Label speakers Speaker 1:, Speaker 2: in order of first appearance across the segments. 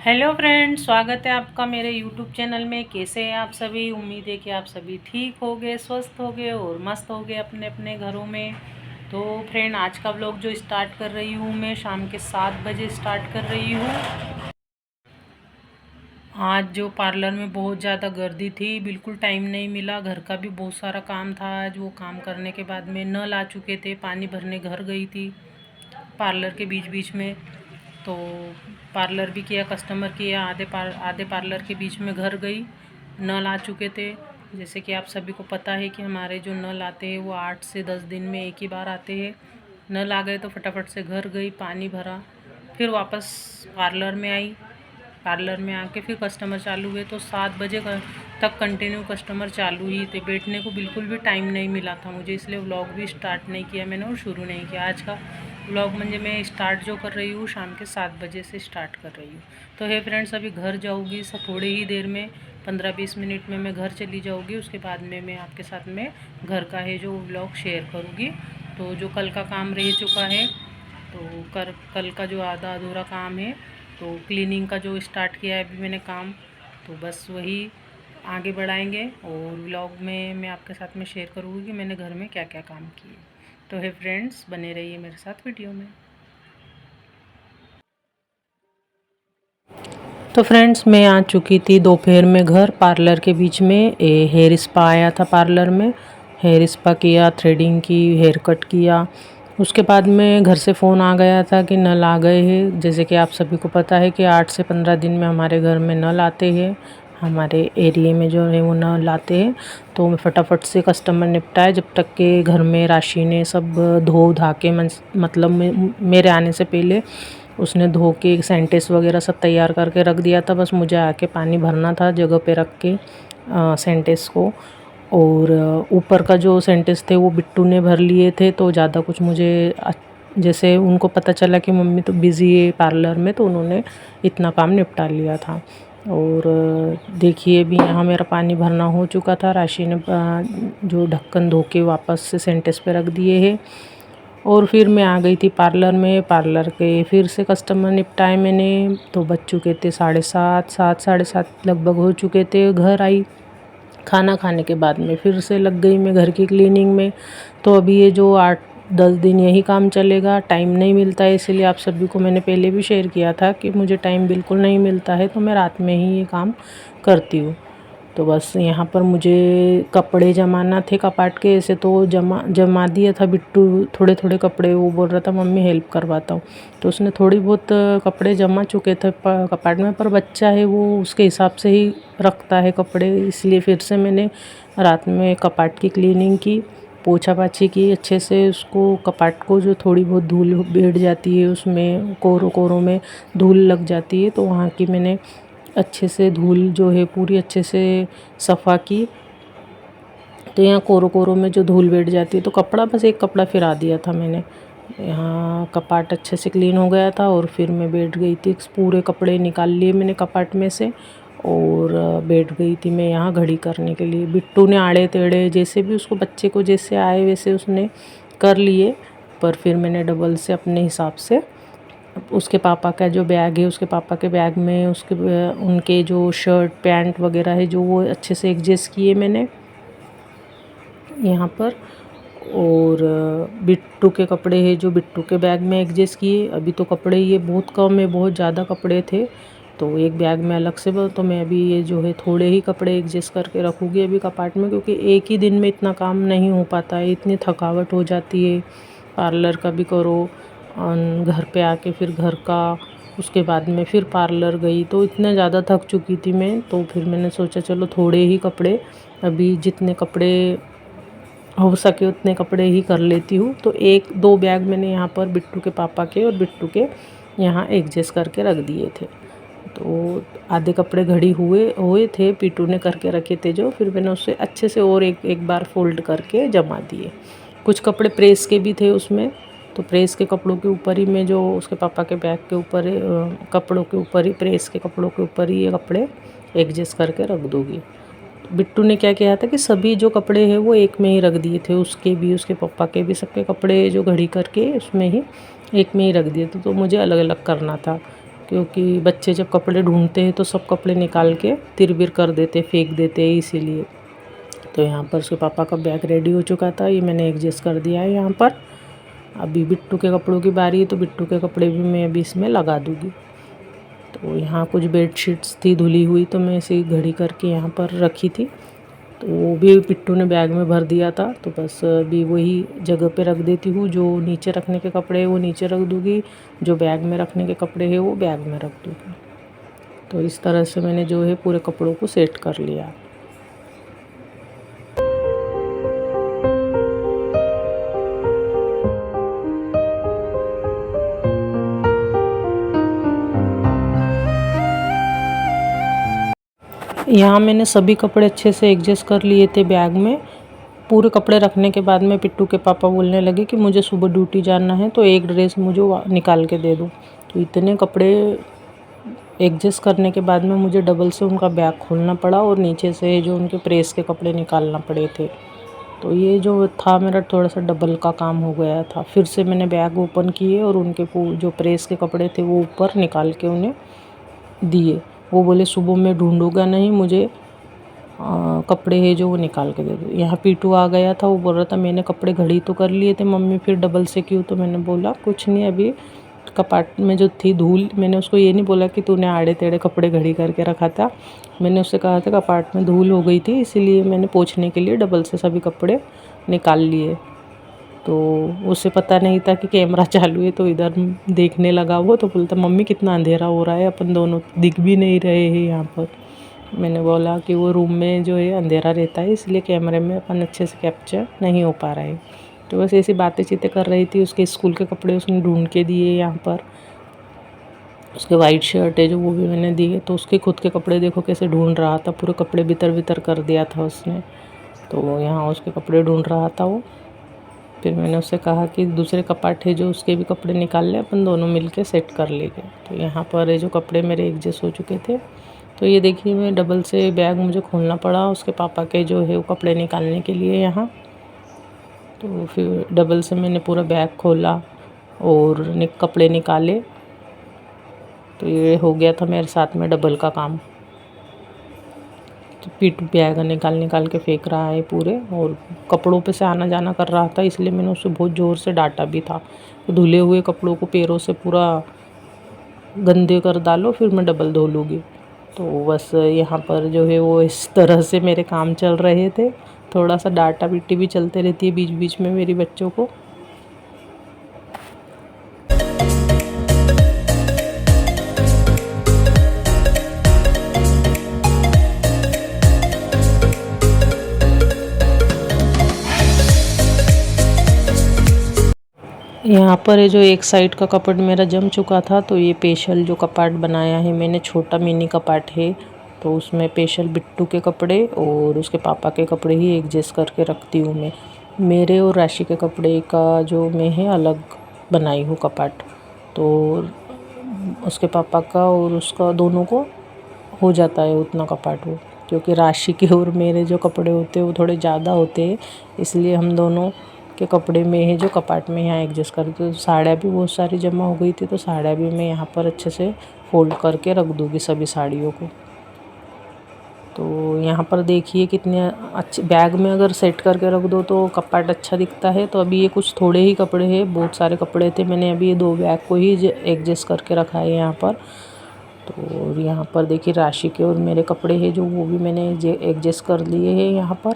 Speaker 1: Hello friends, स्वागत है आपका मेरे यूट्यूब चैनल में। कैसे हैं आप सभी? उम्मीद है कि आप सभी ठीक होगे, स्वस्थ होगे और मस्त होगे अपने अपने घरों में। तो फ्रेंड, आज का व्लॉग जो स्टार्ट कर रही हूँ मैं शाम के 7 बजे स्टार्ट कर रही हूँ। आज जो पार्लर में बहुत ज़्यादा गर्दी थी, बिल्कुल टाइम नहीं मिला। घर का भी बहुत सारा काम था आज। वो काम करने के बाद में नल आ चुके थे, पानी भरने घर गई थी पार्लर के बीच बीच में। तो पार्लर भी किया, कस्टमर किया, आधे पार्लर के बीच में घर गई। नल आ चुके थे। जैसे कि आप सभी को पता है कि हमारे जो नल आते हैं वो 8 से 10 दिन में एक ही बार आते हैं। नल आ गए तो फटाफट से घर गई, पानी भरा, फिर वापस पार्लर में आई। पार्लर में आके फिर कस्टमर चालू हुए तो 7 बजे तक कंटिन्यू कस्टमर चालू ही थे। बैठने को बिल्कुल भी टाइम नहीं मिला था मुझे, इसलिए व्लॉग भी स्टार्ट नहीं किया मैंने और शुरू नहीं किया। आज का व्लॉग म्हणजे मैं स्टार्ट जो कर रही हूँ शाम के 7 बजे से स्टार्ट कर रही हूँ। तो हे फ्रेंड्स, अभी घर जाऊँगी थोड़ी ही देर में, 15-20 मिनट में मैं घर चली जाऊँगी। उसके बाद में मैं आपके साथ में घर का है जो व्लॉग शेयर करूँगी। तो जो कल का काम रह चुका है, तो कल का जो आधा अधूरा काम है, तो क्लीनिंग का जो स्टार्ट किया है अभी मैंने काम, तो बस वही आगे बढ़ाएंगे। और व्लॉग में मैं आपके साथ में शेयर करूँगी कि मैंने घर में क्या क्या काम किए। तो है फ्रेंड्स, बने रहिए मेरे साथ वीडियो में। तो फ्रेंड्स, मैं आ चुकी थी दोपहर में घर। पार्लर के बीच में हेयर स्पा आया था पार्लर में। हेयर स्पा किया, थ्रेडिंग की, हेयर कट किया। उसके बाद में घर से फ़ोन आ गया था कि नल आ गए हैं। जैसे कि आप सभी को पता है कि 8 से 15 दिन में हमारे घर में नल आते हैं। हमारे एरिए में जो है वो नल आते हैं। तो मैं फटाफट से कस्टमर निपटाए जब तक के घर में राशि ने सब धो धा के मतलब मेरे आने से पहले उसने धो के सेंटेस वगैरह सब तैयार करके रख दिया था। बस मुझे आके पानी भरना था जगह पे रख के सेंटेस को। और ऊपर का जो सेंटेस थे वो बिट्टू ने भर लिए थे। तो ज़्यादा कुछ मुझे जैसे उनको पता चला कि मम्मी तो बिज़ी है पार्लर में, तो उन्होंने इतना काम निपटा लिया था। और देखिए भी यहाँ मेरा पानी भरना हो चुका था। राशि ने जो ढक्कन धो के वापस से सेंटेस पे रख दिए हैं। और फिर मैं आ गई थी पार्लर में। पार्लर के फिर से कस्टमर निपटाए मैंने। तो बज चुके थे 7:30, 7:30 लगभग हो चुके थे। घर आई, खाना खाने के बाद में फिर से लग गई मैं घर की क्लीनिंग में। तो अभी ये जो 8-10 दिन यही काम चलेगा। टाइम नहीं मिलता है, इसीलिए आप सभी को मैंने पहले भी शेयर किया था कि मुझे टाइम बिल्कुल नहीं मिलता है, तो मैं रात में ही ये काम करती हूँ। तो बस यहाँ पर मुझे कपड़े जमाना थे कपाट के, ऐसे तो जमा दिया था बिट्टू। थोड़े थोड़े कपड़े वो बोल रहा था मम्मी हेल्प करवाता हूँ, तो उसने थोड़ी बहुत कपड़े जमा चुके थे कपाट में। पर बच्चा है वो उसके हिसाब से ही रखता है कपड़े, इसलिए फिर से मैंने रात में कपाट की क्लीनिंग की, पोछा पाछी की अच्छे से। उसको कपाट को जो थोड़ी बहुत धूल बैठ जाती है, उसमें कोरों कोरों में धूल लग जाती है, तो वहाँ की मैंने अच्छे से धूल जो है पूरी अच्छे से सफ़ा की। तो यहाँ कोरों कोरों में जो धूल बैठ जाती है, तो कपड़ा बस एक कपड़ा फिरा दिया था मैंने। यहाँ कपाट अच्छे से क्लीन हो गया था और फिर मैं बैठ गई थी। पूरे कपड़े निकाल लिए मैंने कपाट में से और बैठ गई थी मैं यहाँ घड़ी करने के लिए। बिट्टू ने आड़े टेढ़े जैसे भी उसको बच्चे को जैसे आए वैसे उसने कर लिए। पर फिर मैंने डबल से अपने हिसाब से उसके पापा का जो बैग है, उसके पापा के बैग में उनके जो शर्ट पैंट वगैरह है जो वो अच्छे से एडजस्ट किए मैंने यहाँ पर। और बिट्टू के कपड़े हैं जो बिट्टू के बैग में एडजस्ट किए। अभी तो कपड़े ये बहुत कम है, बहुत ज़्यादा कपड़े थे तो एक बैग में अलग से, तो मैं अभी ये जो है थोड़े ही कपड़े एडजस्ट करके रखूँगी अभी कपाट में, क्योंकि एक ही दिन में इतना काम नहीं हो पाता है, इतनी थकावट हो जाती है। पार्लर का भी करो, घर पे आके फिर घर का, उसके बाद में फिर पार्लर गई, तो इतने ज़्यादा थक चुकी थी मैं। तो फिर मैंने सोचा चलो थोड़े ही कपड़े, अभी जितने कपड़े हो सके उतने कपड़े ही कर लेती हूँ। तो 1-2 बैग मैंने यहाँ पर बिट्टू के पापा के और बिट्टू के यहाँ एडजस्ट करके रख दिए थे। तो आधे कपड़े घड़ी हुए थे, पीटू ने करके रखे थे जो, फिर मैंने उससे अच्छे से और एक बार फोल्ड करके जमा दिए। कुछ कपड़े प्रेस के भी थे उसमें, तो प्रेस के कपड़ों के ऊपर ही मैं जो उसके पापा के बैग के ऊपर कपड़ों के ऊपर ही, प्रेस के कपड़ों के ऊपर ही ये कपड़े एडजस्ट करके रख दूँगी। बिट्टू ने क्या किया था कि सभी जो कपड़े हैं वो एक में ही रख दिए थे, उसके भी, उसके पापा के भी, सबके कपड़े जो घड़ी करके उसमें ही एक में ही रख दिए थे। तो मुझे अलग अलग करना था, क्योंकि बच्चे जब कपड़े ढूंढते हैं तो सब कपड़े निकाल के तिरबिर कर देते, फेंक देते हैं, इसीलिए। तो यहाँ पर उसके पापा का बैग रेडी हो चुका था, ये मैंने एडजस्ट कर दिया है यहाँ पर। अभी बिट्टू के कपड़ों की बारी है, तो बिट्टू के कपड़े भी मैं अभी इसमें लगा दूँगी। तो यहाँ कुछ बेडशीट्स थी धुली हुई, तो मैं इसे घड़ी करके यहाँ पर रखी थी, तो वो भी बिट्टू ने बैग में भर दिया था। तो बस अभी वही जगह पे रख देती हूँ, जो नीचे रखने के कपड़े हैं वो नीचे रख दूँगी, जो बैग में रखने के कपड़े हैं वो बैग में रख दूँगी। तो इस तरह से मैंने जो है पूरे कपड़ों को सेट कर लिया। यहाँ मैंने सभी कपड़े अच्छे से एडजस्ट कर लिए थे बैग में। पूरे कपड़े रखने के बाद में पिट्टू के पापा बोलने लगे कि मुझे सुबह ड्यूटी जाना है, तो एक ड्रेस मुझे निकाल के दे दो। तो इतने कपड़े एडजस्ट करने के बाद में मुझे डबल से उनका बैग खोलना पड़ा और नीचे से जो उनके प्रेस के कपड़े निकालना पड़े थे। तो ये जो था मेरा थोड़ा सा डबल का काम हो गया था। फिर से मैंने बैग ओपन किए और उनके जो प्रेस के कपड़े थे वो ऊपर निकाल के उन्हें दिए। वो बोले सुबह मैं ढूंढूंगा नहीं, मुझे कपड़े है जो वो निकाल के दे दो। यहाँ पीटू आ गया था, वो बोल रहा था मैंने कपड़े घड़ी तो कर लिए थे मम्मी, फिर डबल से क्यों? तो मैंने बोला कुछ नहीं, अभी कपाट में जो थी धूल, मैंने उसको ये नहीं बोला कि तूने आड़े टेढ़े कपड़े घड़ी करके रखा था। मैंने उससे कहा था कपाट में धूल हो गई थी, इसीलिए मैंने पोंछने के लिए डबल से सभी कपड़े निकाल लिए। तो उसे पता नहीं था कि कैमरा चालू है, तो इधर देखने लगा वो, तो बोलता मम्मी कितना अंधेरा हो रहा है, अपन दोनों दिख भी नहीं रहे हैं यहाँ पर। मैंने बोला कि वो रूम में जो है अंधेरा रहता है, इसलिए कैमरे में अपन अच्छे से कैप्चर नहीं हो पा रहा है। तो बस ऐसी बातें चीतें कर रही थी। उसके स्कूल के कपड़े उसने ढूंढ के दिए यहाँ पर। उसके वाइट शर्ट है जो वो भी मैंने दी है। तो उसके खुद के कपड़े देखो कैसे ढूंढ रहा था, पूरे कपड़े बितर बितर कर दिया था उसने। तो यहाँ उसके कपड़े ढूंढ रहा था वो। फिर मैंने उससे कहा कि दूसरे कपाट है जो उसके भी कपड़े निकाल ले, अपन दोनों मिलके सेट कर लेंगे। तो यहाँ पर ये जो कपड़े मेरे एडजस्ट हो चुके थे, तो ये देखिए मैं डबल से बैग मुझे खोलना पड़ा उसके पापा के जो है वो कपड़े निकालने के लिए यहाँ। तो फिर डबल से मैंने पूरा बैग खोला और कपड़े निकाले। तो ये हो गया था मेरे साथ में डबल का काम। तो पीटू बैग निकाल के फेंक रहा है पूरे, और कपड़ों पे से आना जाना कर रहा था, इसलिए मैंने उसे बहुत ज़ोर से डांटा भी था। तो धुले हुए कपड़ों को पैरों से पूरा गंदे कर डालो, फिर मैं डबल धो लूँगी। तो बस यहाँ पर जो है वो इस तरह से मेरे काम चल रहे थे। थोड़ा सा डांटा पिट्टी भी चलते रहती है बीच बीच में मेरी बच्चों को। यहाँ पर ये जो एक साइड का कपड़ मेरा जम चुका था, तो ये स्पेशल जो कपाट बनाया है मैंने, छोटा मिनी कपाट है, तो उसमें स्पेशल बिट्टू के कपड़े और उसके पापा के कपड़े ही एडजस्ट करके रखती हूँ मैं। मेरे और राशि के कपड़े का जो मैं है अलग बनाई हूँ कपाट। तो उसके पापा का और उसका दोनों को हो जाता है उतना कपाट वो, क्योंकि राशि के और मेरे जो कपड़े होते हैं वो थोड़े ज़्यादा होते हैं, इसलिए हम दोनों के कपड़े में है जो कपाट में यहाँ एडजस्ट करते। तो साड़ियाँ भी बहुत सारी जमा हो गई थी, तो साड़ियाँ भी मैं यहाँ पर अच्छे से फोल्ड करके रख दूँगी सभी साड़ियों को। तो यहाँ पर देखिए कितने अच्छे बैग में अगर सेट करके रख दो तो कपाट अच्छा दिखता है। तो अभी ये कुछ थोड़े ही कपड़े हैं, बहुत सारे कपड़े थे, मैंने अभी ये 2 बैग को ही एडजस्ट करके रखा है यहाँ पर। तो यहाँ पर देखिए राशि के और मेरे कपड़े हैं जो वो भी मैंने एडजस्ट कर लिए हैं यहाँ पर।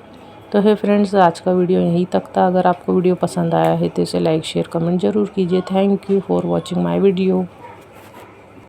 Speaker 1: तो है फ्रेंड्स, आज का वीडियो यहीं तक था। अगर आपको वीडियो पसंद आया है तो इसे लाइक शेयर कमेंट ज़रूर कीजिए। Thank you for watching my video.